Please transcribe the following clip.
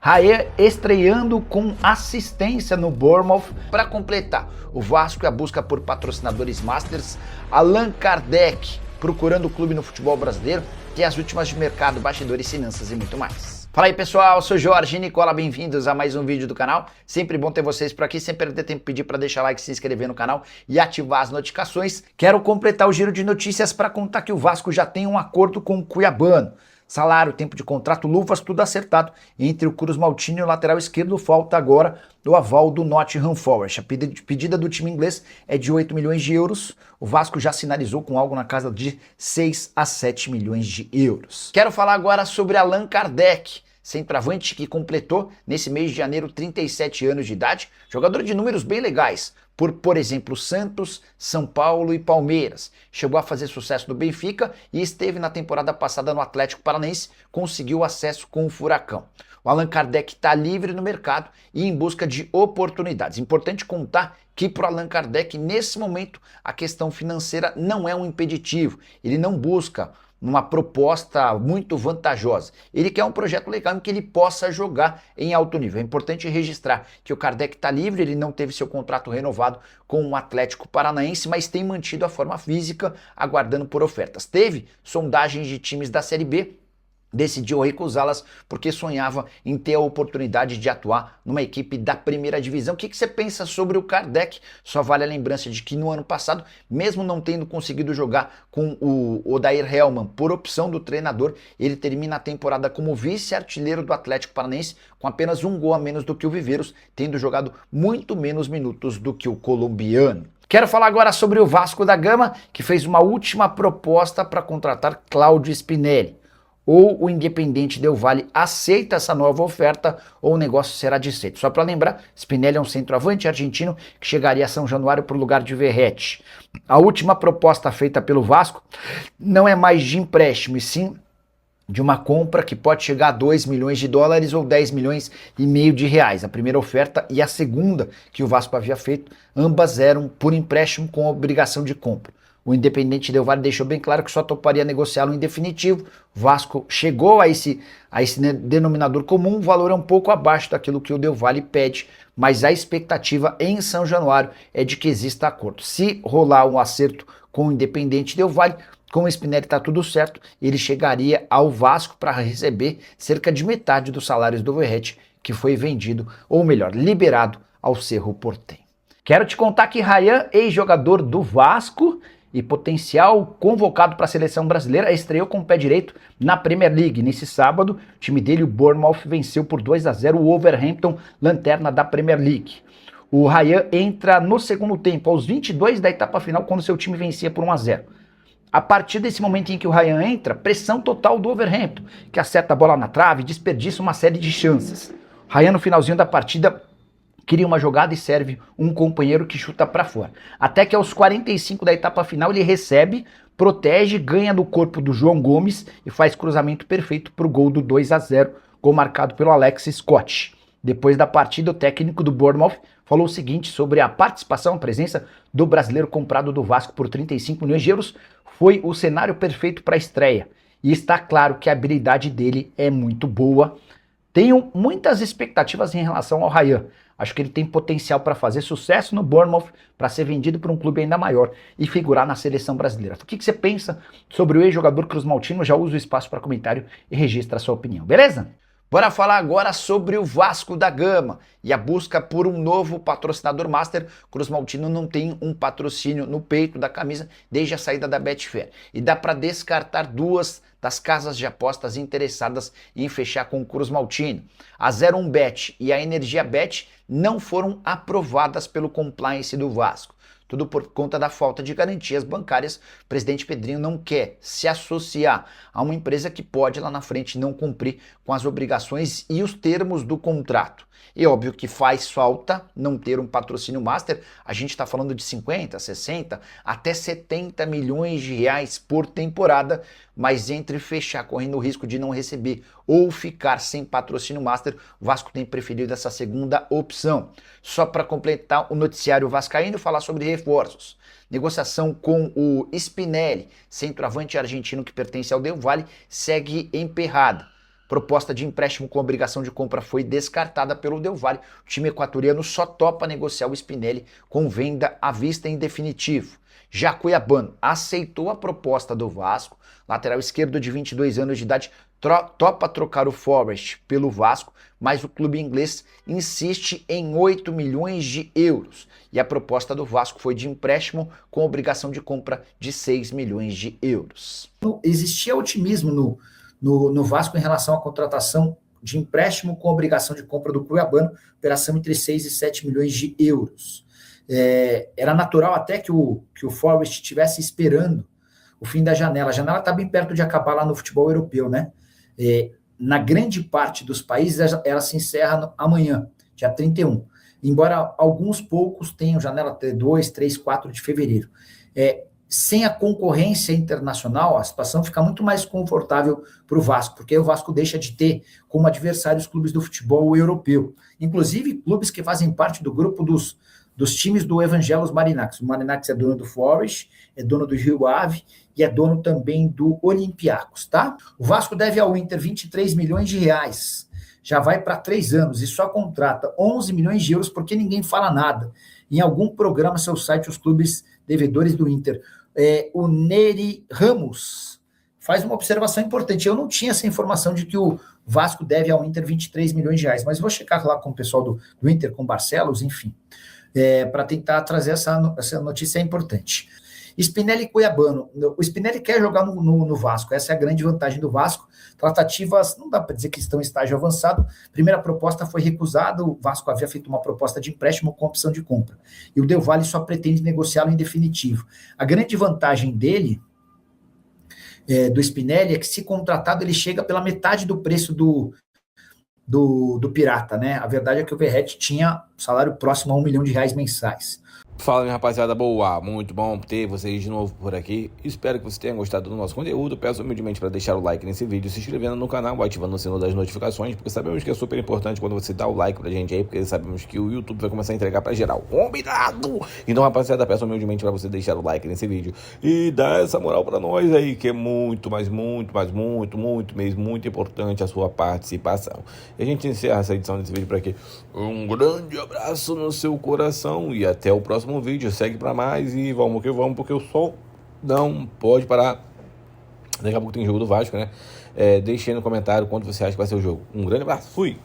Raya estreando com assistência no Bournemouth. Para completar, o Vasco e a busca por patrocinadores masters, Allan Kardec procurando o clube no futebol brasileiro, tem as últimas de mercado, bastidores, finanças e muito mais. Fala aí pessoal, eu sou Jorge Nicola, bem-vindos a mais um vídeo do canal. Sempre bom ter vocês por aqui, sem perder tempo pedir para deixar like, se inscrever no canal e ativar as notificações. Quero completar o giro de notícias para contar que o Vasco já tem um acordo com o Cuiabano. Salário, tempo de contrato, luvas, tudo acertado entre o Cruz Maltino e o lateral esquerdo. Falta agora o aval do Nottingham Forest. A pedida do time inglês é de 8 milhões de euros. O Vasco já sinalizou com algo na casa de 6 a 7 milhões de euros. Quero falar agora sobre Allan Kardec, centroavante que completou nesse mês de janeiro 37 anos de idade, jogador de números bem legais, por exemplo, Santos, São Paulo e Palmeiras. Chegou a fazer sucesso no Benfica e esteve na temporada passada no Atlético Paranaense, conseguiu acesso com o Furacão. O Allan Kardec está livre no mercado e em busca de oportunidades. Importante contar que para o Allan Kardec, nesse momento, a questão financeira não é um impeditivo. Ele não busca uma proposta muito vantajosa. Ele quer um projeto legal em que ele possa jogar em alto nível. É importante registrar que o Kardec está livre, ele não teve seu contrato renovado com o Atlético Paranaense, mas tem mantido a forma física, aguardando por ofertas. Teve sondagens de times da Série B, decidiu recusá-las porque sonhava em ter a oportunidade de atuar numa equipe da primeira divisão. O que você pensa sobre o Kardec? Só vale a lembrança de que no ano passado, mesmo não tendo conseguido jogar com o Odair Hellmann por opção do treinador, ele termina a temporada como vice-artilheiro do Atlético Paranaense com apenas um gol a menos do que o Viveiros, tendo jogado muito menos minutos do que o colombiano. Quero falar agora sobre o Vasco da Gama, que fez uma última proposta para contratar Cláudio Spinelli. Ou o Independiente Del Valle aceita essa nova oferta ou o negócio será desfeito. Só para lembrar, Spinelli é um centroavante argentino que chegaria a São Januário para o lugar de Verratti. A última proposta feita pelo Vasco não é mais de empréstimo, e sim de uma compra que pode chegar a 2 milhões de dólares ou 10 milhões e meio de reais. A primeira oferta e a segunda que o Vasco havia feito, ambas eram por empréstimo com obrigação de compra. O Independiente Del Valle deixou bem claro que só toparia negociá-lo em definitivo. O Vasco chegou a esse denominador comum, o valor é um pouco abaixo daquilo que o Del Valle pede, mas a expectativa em São Januário é de que exista acordo. Se rolar um acerto com o Independiente Del Valle, com o Spinelli está tudo certo, ele chegaria ao Vasco para receber cerca de metade dos salários do Verratti, que foi vendido, ou melhor, liberado ao Cerro Porteño. Quero te contar que Ryan, ex-jogador do Vasco e potencial convocado para a seleção brasileira, estreou com o pé direito na Premier League. Nesse sábado, o time dele, o Bournemouth, venceu por 2 a 0 o Wolverhampton, lanterna da Premier League. O Ryan entra no segundo tempo, aos 22 da etapa final, quando seu time vencia por 1 a 0. A partir desse momento em que o Ryan entra, pressão total do Wolverhampton, que acerta a bola na trave e desperdiça uma série de chances. O Ryan, no finalzinho da partida, cria uma jogada e serve um companheiro que chuta para fora. Até que aos 45 da etapa final ele recebe, protege, ganha do corpo do João Gomes e faz cruzamento perfeito para o gol do 2 a 0, gol marcado pelo Alex Scott. Depois da partida, o técnico do Bournemouth falou o seguinte sobre a participação, a presença do brasileiro comprado do Vasco por 35 milhões de euros. Foi o cenário perfeito para a estreia e está claro que a habilidade dele é muito boa. Tenho muitas expectativas em relação ao Ryan. Acho que ele tem potencial para fazer sucesso no Bournemouth, para ser vendido para um clube ainda maior e figurar na seleção brasileira. O que você pensa sobre o ex-jogador Cruz Maltino? Já usa o espaço para comentário e registra a sua opinião, beleza? Bora falar agora sobre o Vasco da Gama e a busca por um novo patrocinador master. Cruz Maltino não tem um patrocínio no peito da camisa desde a saída da Betfair. E dá para descartar duas das casas de apostas interessadas em fechar com o Cruz Maltino. A 01Bet e a Energia Bet não foram aprovadas pelo compliance do Vasco. Tudo por conta da falta de garantias bancárias. O presidente Pedrinho não quer se associar a uma empresa que pode lá na frente não cumprir com as obrigações e os termos do contrato. É óbvio que faz falta não ter um patrocínio master. A gente está falando de 50, 60, até 70 milhões de reais por temporada, mas entre fechar correndo o risco de não receber ou ficar sem patrocínio master, o Vasco tem preferido essa segunda opção. Só para completar o noticiário vascaíno, falar sobre reforços. Negociação com o Spinelli, centroavante argentino que pertence ao Del Valle, segue emperrada. Proposta de empréstimo com obrigação de compra foi descartada pelo Del Valle. O time equatoriano só topa negociar o Spinelli com venda à vista em definitivo. Já Cuiabano aceitou a proposta do Vasco. Lateral esquerdo de 22 anos de idade topa trocar o Forest pelo Vasco, mas o clube inglês insiste em 8 milhões de euros. E a proposta do Vasco foi de empréstimo com obrigação de compra de 6 milhões de euros. Existia otimismo no Vasco em relação à contratação de empréstimo com obrigação de compra do Cuiabano, operação entre 6 e 7 milhões de euros. Era natural até que o Forest estivesse esperando o fim da janela. A janela está bem perto de acabar lá no futebol europeu, né? Na grande parte dos países, ela se encerra amanhã, dia 31. Embora alguns poucos tenham janela 2, 3, 4 de fevereiro. Sem a concorrência internacional, a situação fica muito mais confortável para o Vasco, porque aí o Vasco deixa de ter como adversários clubes do futebol europeu. Inclusive, clubes que fazem parte do grupo dos times do Evangelos Marinax. O Marinax é dono do Forest, é dono do Rio Ave e é dono também do Olympiacos, tá? O Vasco deve ao Inter 23 milhões de reais. Já vai para 3 anos e só contrata 11 milhões de euros porque ninguém fala nada. Em algum programa, seu site, os clubes devedores do Inter. O Neri Ramos faz uma observação importante. Eu não tinha essa informação de que o Vasco deve ao Inter 23 milhões de reais, mas vou checar lá com o pessoal do Inter, com Barcelos, enfim, para tentar trazer essa notícia importante. Spinelli e Cuiabano. O Spinelli quer jogar no Vasco, essa é a grande vantagem do Vasco. Tratativas, não dá para dizer que estão em estágio avançado. Primeira proposta foi recusada, o Vasco havia feito uma proposta de empréstimo com opção de compra. E o Del Valle só pretende negociá-lo em definitivo. A grande vantagem dele, do Spinelli, é que se contratado ele chega pela metade do preço do Pirata, né? A verdade é que o Verratti tinha salário próximo a R$1 milhão mensais. Fala, minha rapaziada boa, muito bom ter vocês de novo por aqui. Espero que você tenha gostado do nosso conteúdo. Peço humildemente para deixar o like nesse vídeo, se inscrevendo no canal, ativando o sino das notificações, porque sabemos que é super importante quando você dá o like pra gente aí, porque sabemos que o YouTube vai começar a entregar pra geral. Combinado? Então, rapaziada, peço humildemente para você deixar o like nesse vídeo e dar essa moral pra nós aí, que é muito mesmo, muito importante a sua participação. E a gente encerra essa edição desse vídeo por aqui. Um grande abraço no seu coração e até o próximo vídeo. Segue pra mais e vamos que vamos, porque o sol não pode parar. Daqui a pouco tem jogo do Vasco, né? Deixe aí no comentário quanto você acha que vai ser o jogo. Um grande abraço, fui!